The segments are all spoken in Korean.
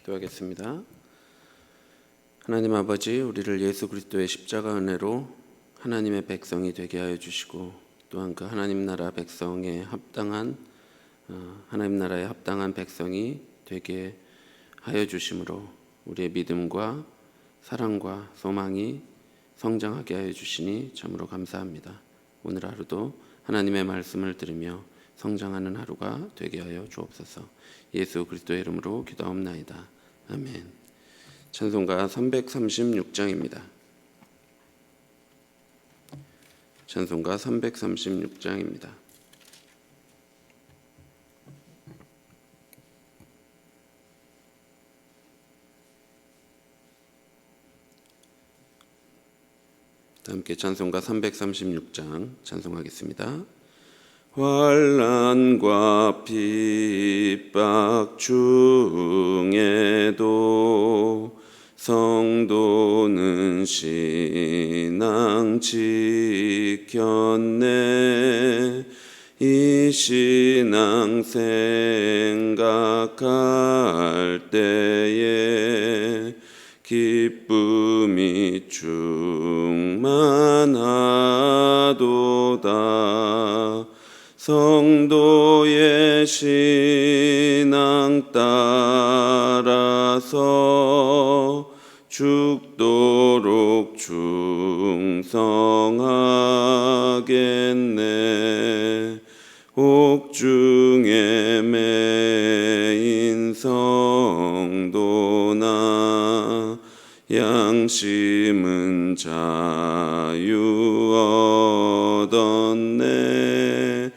기도하겠습니다. 하나님 아버지, 우리를 예수 그리스도의 십자가 은혜로 하나님의 백성이 되게 하여 주시고, 또한 그 하나님 나라 백성에 합당한 하나님 나라에 합당한 백성이 되게 하여 주심으로 우리의 믿음과 사랑과 소망이 성장하게 하여 주시니 참으로 감사합니다. 오늘 하루도 하나님의 말씀을 들으며 성장하는 하루가 되게 하여 주옵소서. 예수 그리스도의 이름으로 기도하옵나이다. 아멘. 찬송가 336장입니다. 찬송가 336장입니다. 함께 찬송가 336장 찬송하겠습니다. 환난과 핍박 중에도 성도는 신앙 지켰네. 이 신앙 생각할 때에 기쁨이 충만하도다. 성도의 신앙 따라서 죽도록 충성하겠네. 옥중에 매인 성도나 양심은 자유 얻었네.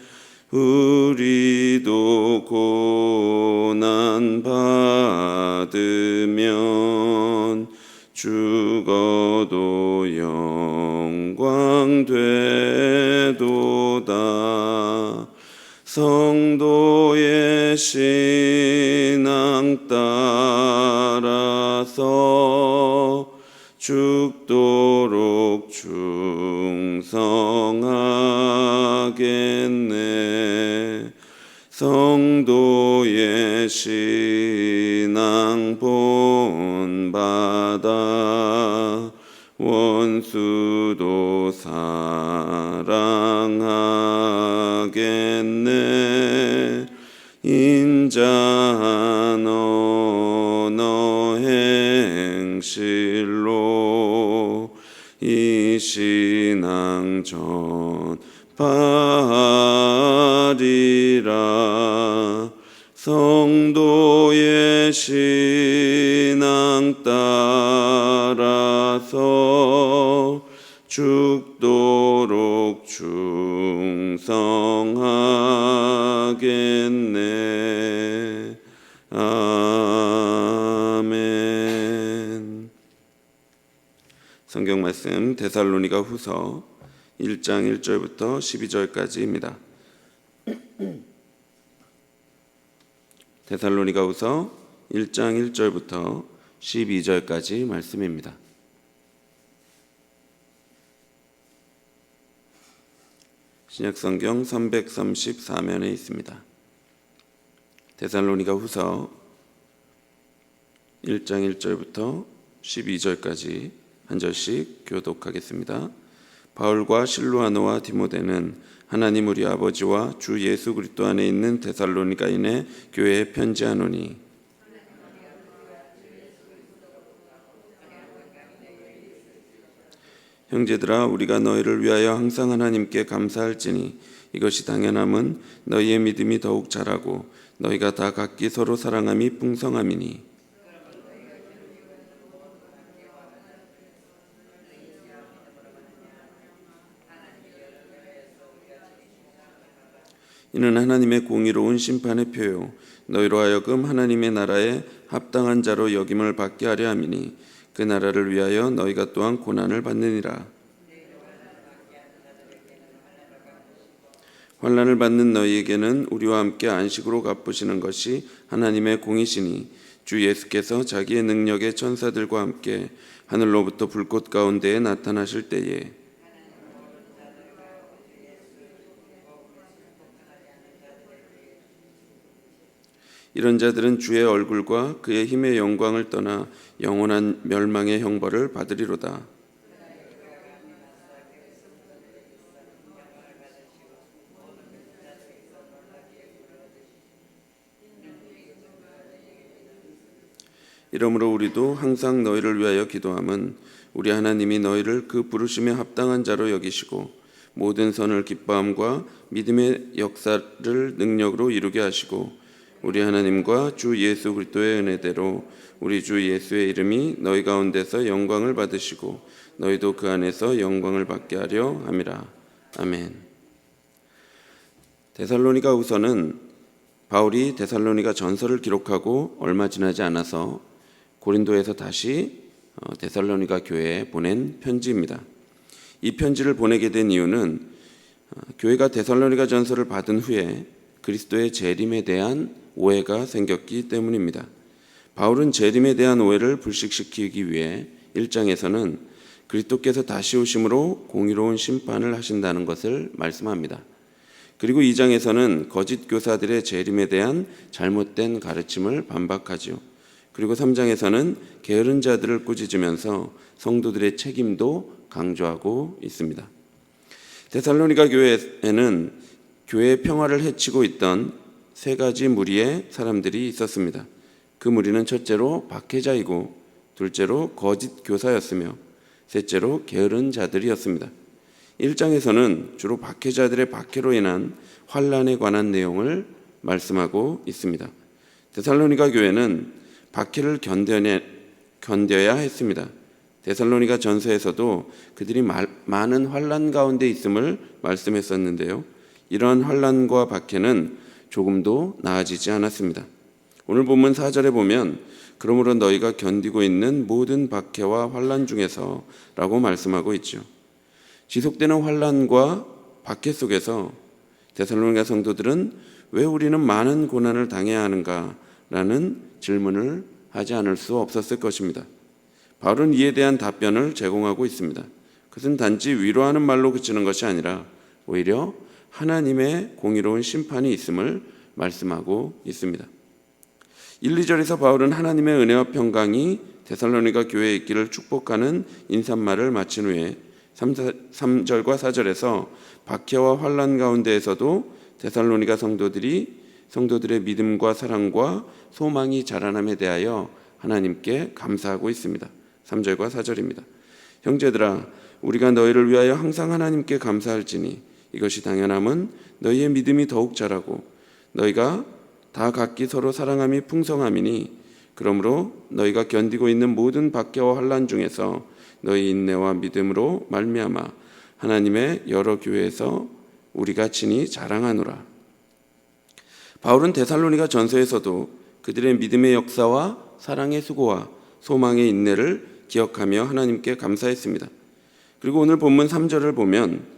우리도 고난 받으면 죽어도 영광 되도다. 성도의 신앙 따라서 죽도록 충성하겠네. 성도의 신앙 본받아 원수도 사랑하겠네. 인자한 언어 행실로 이 신앙 전파하리라. 성도의 신앙 따라서 죽도록 충성하겠네. 아멘. 성경 말씀 데살로니가 후서 1장 1절부터 12절까지입니다. 데살로니가 후서 1장 1절부터 12절까지 말씀입니다. 신약성경 334면에 있습니다. 데살로니가 후서 1장 1절부터 12절까지 한 절씩 교독하겠습니다. 바울과 실루아노와 디모데는 하나님 우리 아버지와 주 예수 그리스도 안에 있는 데살로니가인의 교회에 편지하노니, 형제들아, 우리가 너희를 위하여 항상 하나님께 감사할지니 이것이 당연함은 너희의 믿음이 더욱 자라고 너희가 다 각기 서로 사랑함이 풍성함이니, 이는 하나님의 공의로운 심판의 표요 너희로 하여금 하나님의 나라에 합당한 자로 여김을 받게 하려 함이니, 그 나라를 위하여 너희가 또한 고난을 받느니라. 환난을 받는 너희에게는 우리와 함께 안식으로 갚으시는 것이 하나님의 공이시니, 주 예수께서 자기의 능력의 천사들과 함께 하늘로부터 불꽃 가운데에 나타나실 때에 이런 자들은 주의 얼굴과 그의 힘의 영광을 떠나 영원한 멸망의 형벌을 받으리로다. 이러므로 우리도 항상 너희를 위하여 기도함은 우리 하나님이 너희를 그 부르심에 합당한 자로 여기시고 모든 선을 기뻐함과 믿음의 역사를 능력으로 이루게 하시고 우리 하나님과 주 예수 그리스도의 은혜대로 우리 주 예수의 이름이 너희 가운데서 영광을 받으시고 너희도 그 안에서 영광을 받게 하려 함이라. 아멘. 데살로니가 후서는 바울이 데살로니가 전서를 기록하고 얼마 지나지 않아서 고린도에서 다시 데살로니가 교회에 보낸 편지입니다. 이 편지를 보내게 된 이유는 교회가 데살로니가 전서를 받은 후에 그리스도의 재림에 대한 오해가 생겼기 때문입니다. 바울은 재림에 대한 오해를 불식시키기 위해 1장에서는 그리스도께서 다시 오심으로 공의로운 심판을 하신다는 것을 말씀합니다. 그리고 2장에서는 거짓 교사들의 재림에 대한 잘못된 가르침을 반박하지요. 그리고 3장에서는 게으른 자들을 꾸짖으면서 성도들의 책임도 강조하고 있습니다. 데살로니가 교회에는 교회의 평화를 해치고 있던 세 가지 무리의 사람들이 있었습니다. 그 무리는 첫째로 박해자이고 둘째로 거짓 교사였으며 셋째로 게으른 자들이었습니다. 1장에서는 주로 박해자들의 박해로 인한 환난에 관한 내용을 말씀하고 있습니다. 데살로니가 교회는 박해를 견뎌야 했습니다. 데살로니가 전서에서도 그들이 많은 환난 가운데 있음을 말씀했었는데요. 이러한 환난과 박해는 조금도 나아지지 않았습니다. 오늘 본문 4절에 보면 그러므로 너희가 견디고 있는 모든 박해와 환난 중에서 라고 말씀하고 있죠. 지속되는 환난과 박해 속에서 데살로니가 성도들은 왜 우리는 많은 고난을 당해야 하는가라는 질문을 하지 않을 수 없었을 것입니다. 바울은 이에 대한 답변을 제공하고 있습니다. 그것은 단지 위로하는 말로 그치는 것이 아니라 오히려 하나님의 공의로운 심판이 있음을 말씀하고 있습니다. 1, 2절에서 바울은 하나님의 은혜와 평강이 데살로니가 교회에 있기를 축복하는 인사말을 마친 후에 3절과 4절에서 박해와 환난 가운데에서도 데살로니가 성도들의 믿음과 사랑과 소망이 자라남에 대하여 하나님께 감사하고 있습니다. 3절과 4절입니다. 형제들아 우리가 너희를 위하여 항상 하나님께 감사할지니 이것이 당연함은 너희의 믿음이 더욱 자라고 너희가 다 각기 서로 사랑함이 풍성함이니 그러므로 너희가 견디고 있는 모든 박해와 환난 중에서 너희 인내와 믿음으로 말미암아 하나님의 여러 교회에서 우리가 친히 자랑하노라. 바울은 데살로니가 전서에서도 그들의 믿음의 역사와 사랑의 수고와 소망의 인내를 기억하며 하나님께 감사했습니다. 그리고 오늘 본문 3절을 보면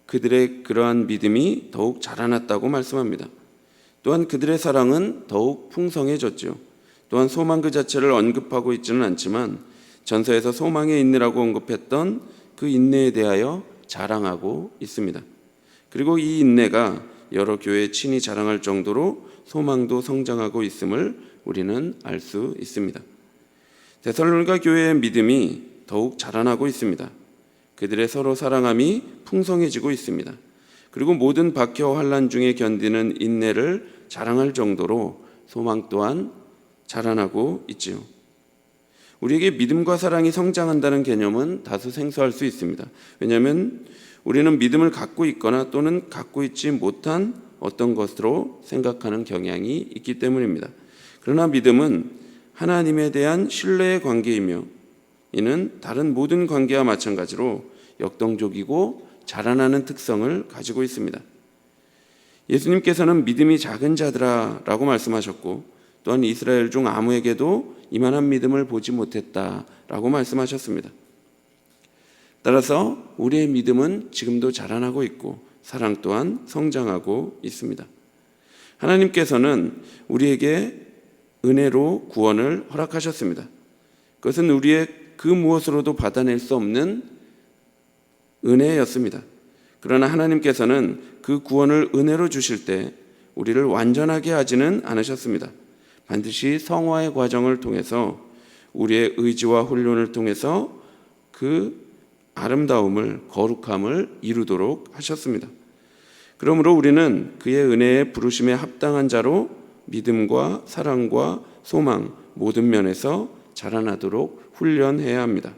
그들의 그러한 믿음이 더욱 자라났다고 말씀합니다. 또한 그들의 사랑은 더욱 풍성해졌죠. 또한 소망 그 자체를 언급하고 있지는 않지만 전서에서 소망의 인내라고 언급했던 그 인내에 대하여 자랑하고 있습니다. 그리고 이 인내가 여러 교회에 친히 자랑할 정도로 소망도 성장하고 있음을 우리는 알 수 있습니다. 데살로니가 교회의 믿음이 더욱 자라나고 있습니다. 그들의 서로 사랑함이 풍성해지고 있습니다. 그리고 모든 박해와 환난 중에 견디는 인내를 자랑할 정도로 소망 또한 자라나고 있지요. 우리에게 믿음과 사랑이 성장한다는 개념은 다소 생소할 수 있습니다. 왜냐하면 우리는 믿음을 갖고 있거나 또는 갖고 있지 못한 어떤 것으로 생각하는 경향이 있기 때문입니다. 그러나 믿음은 하나님에 대한 신뢰의 관계이며 이는 다른 모든 관계와 마찬가지로 역동적이고 자라나는 특성을 가지고 있습니다. 예수님께서는 믿음이 작은 자들아 라고 말씀하셨고 또한 이스라엘 중 아무에게도 이만한 믿음을 보지 못했다라고 말씀하셨습니다. 따라서 우리의 믿음은 지금도 자라나고 있고 사랑 또한 성장하고 있습니다. 하나님께서는 우리에게 은혜로 구원을 허락하셨습니다. 그것은 우리의 그 무엇으로도 받아낼 수 없는 은혜였습니다. 그러나 하나님께서는 그 구원을 은혜로 주실 때 우리를 완전하게 하지는 않으셨습니다. 반드시 성화의 과정을 통해서 우리의 의지와 훈련을 통해서 그 아름다움을, 거룩함을 이루도록 하셨습니다. 그러므로 우리는 그의 은혜의 부르심에 합당한 자로 믿음과 사랑과 소망 모든 면에서 자라나도록 훈련해야 합니다.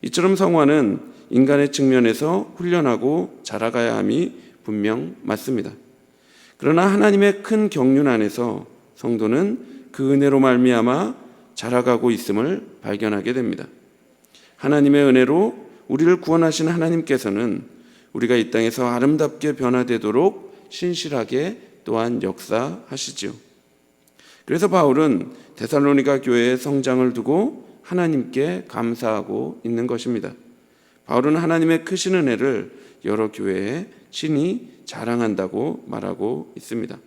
이처럼 성화는 인간의 측면에서 훈련하고 자라가야 함이 분명 맞습니다. 그러나 하나님의 큰 경륜 안에서 성도는 그 은혜로 말미암아 자라가고 있음을 발견하게 됩니다. 하나님의 은혜로 우리를 구원하신 하나님께서는 우리가 이 땅에서 아름답게 변화되도록 신실하게 또한 역사하시지요. 그래서 바울은 데살로니가 교회의 성장을 두고 하나님께 감사하고 있는 것입니다. 바울은 하나님의 크신 은혜를 여러 교회에 친히 자랑한다고 말하고 있습니다.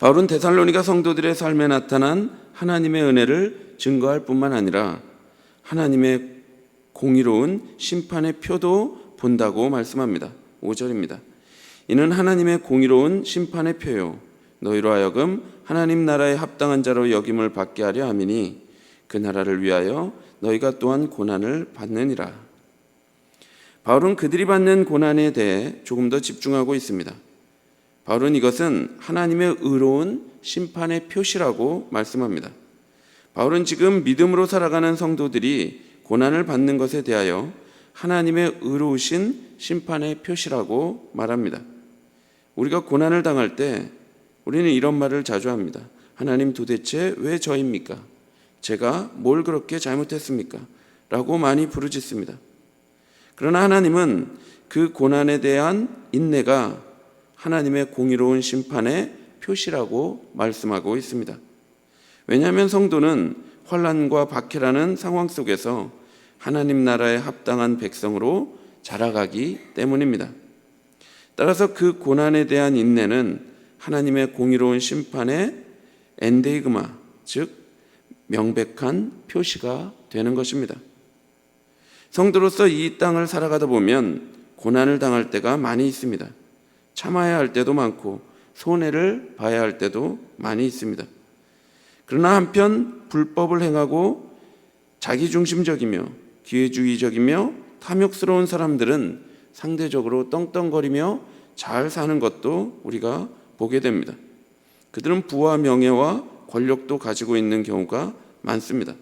바울은 데살로니가 성도들의 삶에 나타난 하나님의 은혜를 증거할 뿐만 아니라 하나님의 공의로운 심판의 표도 본다고 말씀합니다. 5절입니다. 이는 하나님의 공의로운 심판의 표요 너희로 하여금 하나님 나라에 합당한 자로 여김을 받게 하려 함이니 그 나라를 위하여 너희가 또한 고난을 받느니라. 바울은 그들이 받는 고난에 대해 조금 더 집중하고 있습니다. 바울은 이것은 하나님의 의로운 심판의 표시라고 말씀합니다. 바울은 지금 믿음으로 살아가는 성도들이 고난을 받는 것에 대하여 하나님의 의로우신 심판의 표시라고 말합니다. 우리가 고난을 당할 때 우리는 이런 말을 자주 합니다. 하나님 도대체 왜 저입니까? 제가 뭘 그렇게 잘못했습니까? 라고 많이 부르짖습니다. 그러나 하나님은 그 고난에 대한 인내가 하나님의 공의로운 심판의 표시라고 말씀하고 있습니다. 왜냐하면 성도는 환난과 박해라는 상황 속에서 하나님 나라에 합당한 백성으로 자라가기 때문입니다. 따라서 그 고난에 대한 인내는 하나님의 공의로운 심판의 엔데이그마, 즉 명백한 표시가 되는 것입니다. 성도로서 이 땅을 살아가다 보면 고난을 당할 때가 많이 있습니다. 참아야 할 때도 많고 손해를 봐야 할 때도 많이 있습니다. 그러나 한편 불법을 행하고 자기중심적이며 기회주의적이며 탐욕스러운 사람들은 상대적으로 떵떵거리며 잘 사는 것도 우리가 보게 됩니다. 그들은 부와 명예와 권력도 가지고 있는 경우가 많습니다.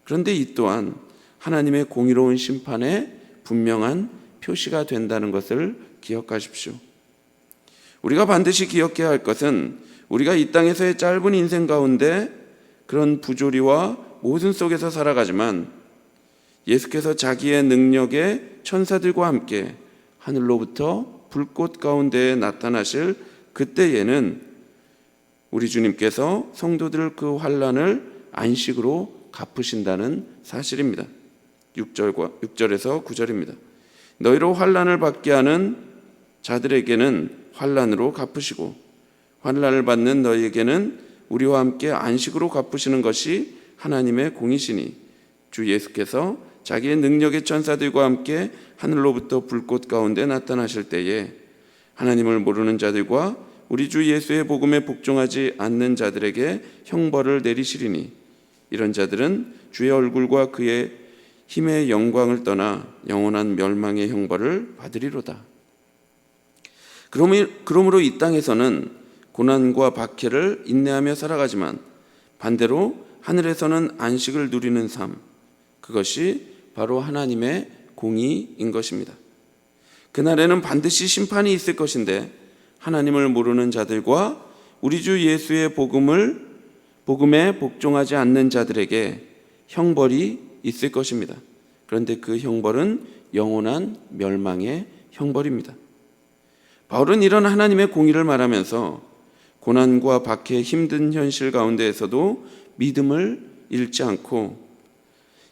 그런데 이 또한 하나님의 공의로운 심판의 분명한 표시가 된다는 것을 기억하십시오. 우리가 반드시 기억해야 할 것은 우리가 이 땅에서의 짧은 인생 가운데 그런 부조리와 모순 속에서 살아가지만 예수께서 자기의 능력의 천사들과 함께 하늘로부터 불꽃 가운데에 나타나실 그때에는 우리 주님께서 성도들 그 환난을 안식으로 갚으신다는 사실입니다. 6절에서 9절입니다. 너희로 환난을 받게 하는 자들에게는 환난으로 갚으시고 환난을 받는 너희에게는 우리와 함께 안식으로 갚으시는 것이 하나님의 공이시니 주 예수께서 자기의 능력의 천사들과 함께 하늘로부터 불꽃 가운데 나타나실 때에 하나님을 모르는 자들과 우리 주 예수의 복음에 복종하지 않는 자들에게 형벌을 내리시리니 이런 자들은 주의 얼굴과 그의 힘의 영광을 떠나 영원한 멸망의 형벌을 받으리로다. 그러므로 이 땅에서는 고난과 박해를 인내하며 살아가지만 반대로 하늘에서는 안식을 누리는 삶, 그것이 바로 하나님의 공의인 것입니다. 그날에는 반드시 심판이 있을 것인데 하나님을 모르는 자들과 우리 주 예수의 복음에 복종하지 않는 자들에게 형벌이 있을 것입니다. 그런데 그 형벌은 영원한 멸망의 형벌입니다. 바울은 이런 하나님의 공의를 말하면서 고난과 박해 힘든 현실 가운데에서도 믿음을 잃지 않고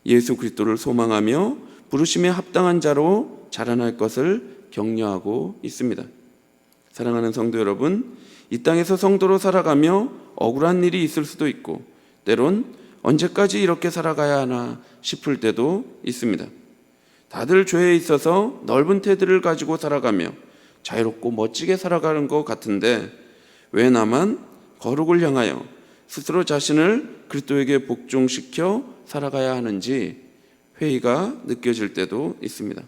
예수 그리스도를 소망하며 부르심에 합당한 자로 자라날 것을 격려하고 있습니다. 사랑하는 성도 여러분, 이 땅에서 성도로 살아가며 억울한 일이 있을 수도 있고 때론 언제까지 이렇게 살아가야 하나 싶을 때도 있습니다. 다들 죄에 있어서 넓은 태도를 가지고 살아가며 자유롭고 멋지게 살아가는 것 같은데 왜 나만 거룩을 향하여 스스로 자신을 그리스도에게 복종시켜 살아가야 하는지 회의가 느껴질 때도 있습니다.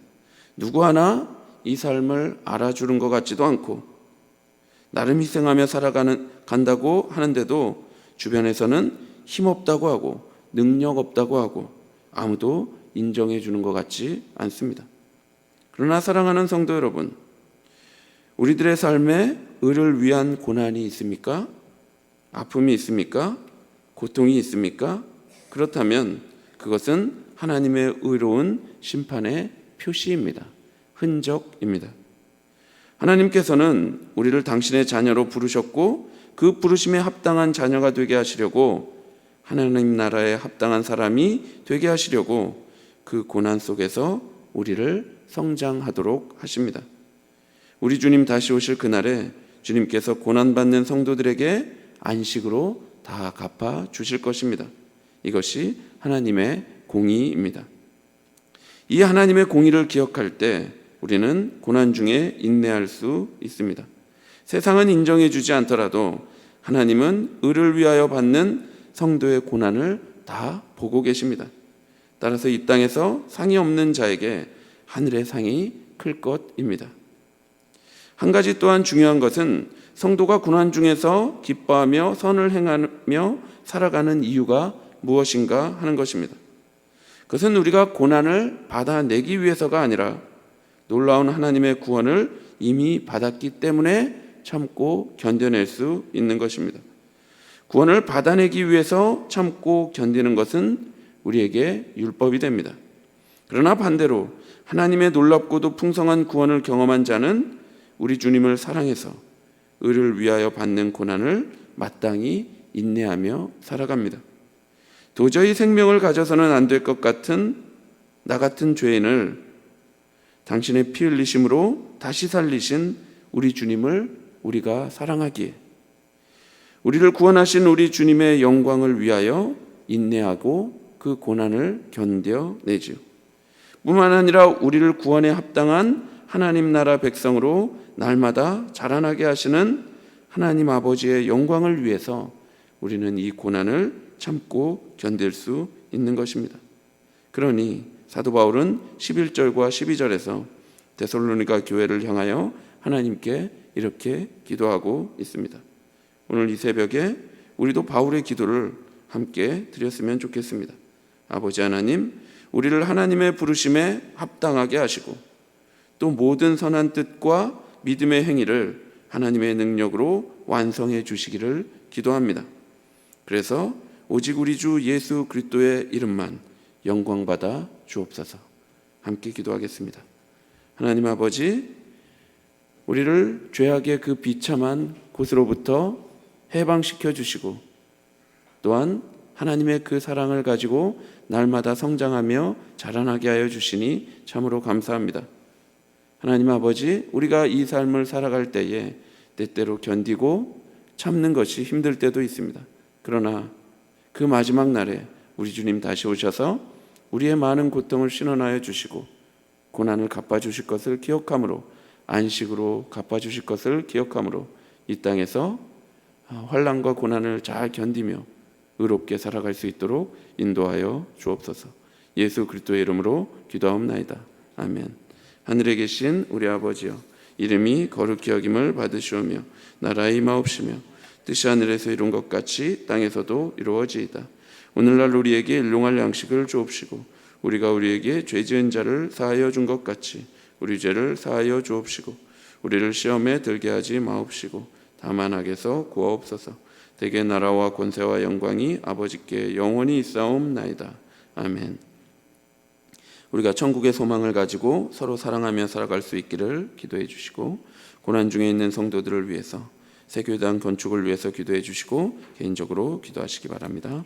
누구 하나 이 삶을 알아주는 것 같지도 않고 나름 희생하며 간다고 하는데도 주변에서는 힘없다고 하고 능력 없다고 하고 아무도 인정해 주는 것 같지 않습니다. 그러나 사랑하는 성도 여러분, 우리들의 삶에 의를 위한 고난이 있습니까? 아픔이 있습니까? 고통이 있습니까? 그렇다면 그것은 하나님의 의로운 심판의 표시입니다. 흔적입니다. 하나님께서는 우리를 당신의 자녀로 부르셨고 그 부르심에 합당한 자녀가 되게 하시려고 하나님 나라에 합당한 사람이 되게 하시려고 그 고난 속에서 우리를 성장하도록 하십니다. 우리 주님 다시 오실 그날에 주님께서 고난받는 성도들에게 안식으로 다 갚아 주실 것입니다. 이것이 하나님의 공의입니다. 이 하나님의 공의를 기억할 때 우리는 고난 중에 인내할 수 있습니다. 세상은 인정해 주지 않더라도 하나님은 의를 위하여 받는 성도의 고난을 다 보고 계십니다. 따라서 이 땅에서 상이 없는 자에게 하늘의 상이 클 것입니다. 한 가지 또한 중요한 것은 성도가 고난 중에서 기뻐하며 선을 행하며 살아가는 이유가 무엇인가 하는 것입니다. 그것은 우리가 고난을 받아내기 위해서가 아니라 놀라운 하나님의 구원을 이미 받았기 때문에 참고 견뎌낼 수 있는 것입니다. 구원을 받아내기 위해서 참고 견디는 것은 우리에게 율법이 됩니다. 그러나 반대로 하나님의 놀랍고도 풍성한 구원을 경험한 자는 우리 주님을 사랑해서 의를 위하여 받는 고난을 마땅히 인내하며 살아갑니다. 도저히 생명을 가져서는 안 될 것 같은 나 같은 죄인을 당신의 피 흘리심으로 다시 살리신 우리 주님을 우리가 사랑하기에 우리를 구원하신 우리 주님의 영광을 위하여 인내하고 그 고난을 견뎌내지요. 뿐만 아니라 우리를 구원에 합당한 하나님 나라 백성으로 날마다 자라나게 하시는 하나님 아버지의 영광을 위해서 우리는 이 고난을 참고 견딜 수 있는 것입니다. 그러니 사도 바울은 11절과 12절에서 데살로니가 교회를 향하여 하나님께 이렇게 기도하고 있습니다. 오늘 이 새벽에 우리도 바울의 기도를 함께 드렸으면 좋겠습니다. 아버지 하나님, 우리를 하나님의 부르심에 합당하게 하시고 또 모든 선한 뜻과 믿음의 행위를 하나님의 능력으로 완성해 주시기를 기도합니다. 그래서 오직 우리 주 예수 그리스도의 이름만 영광받아 주옵소서. 함께 기도하겠습니다. 하나님 아버지, 우리를 죄악의 그 비참한 곳으로부터 해방시켜 주시고 또한 하나님의 그 사랑을 가지고 날마다 성장하며 자라나게 하여 주시니 참으로 감사합니다. 하나님 아버지, 우리가 이 삶을 살아갈 때에 때때로 견디고 참는 것이 힘들 때도 있습니다. 그러나 그 마지막 날에 우리 주님 다시 오셔서 우리의 많은 고통을 신원하여 주시고 고난을 갚아주실 것을 기억함으로 안식으로 갚아주실 것을 기억함으로 이 땅에서 환난과 고난을 잘 견디며 의롭게 살아갈 수 있도록 인도하여 주옵소서. 예수 그리스도의 이름으로 기도하옵나이다. 아멘. 하늘에 계신 우리 아버지여, 이름이 거룩히 여김을 받으시오며 나라의 임하옵시며 뜻이 하늘에서 이룬 것 같이 땅에서도 이루어지이다. 오늘날 우리에게 일용할 양식을 주옵시고 우리가 우리에게 죄 지은 자를 사하여 준 것 같이 우리 죄를 사하여 주옵시고 우리를 시험에 들게 하지 마옵시고 다만 악에서 구하옵소서. 대개 나라와 권세와 영광이 아버지께 영원히 있사옵나이다. 아멘. 우리가 천국의 소망을 가지고 서로 사랑하며 살아갈 수 있기를 기도해 주시고 고난 중에 있는 성도들을 위해서 새교당 건축을 위해서 기도해 주시고 개인적으로 기도하시기 바랍니다.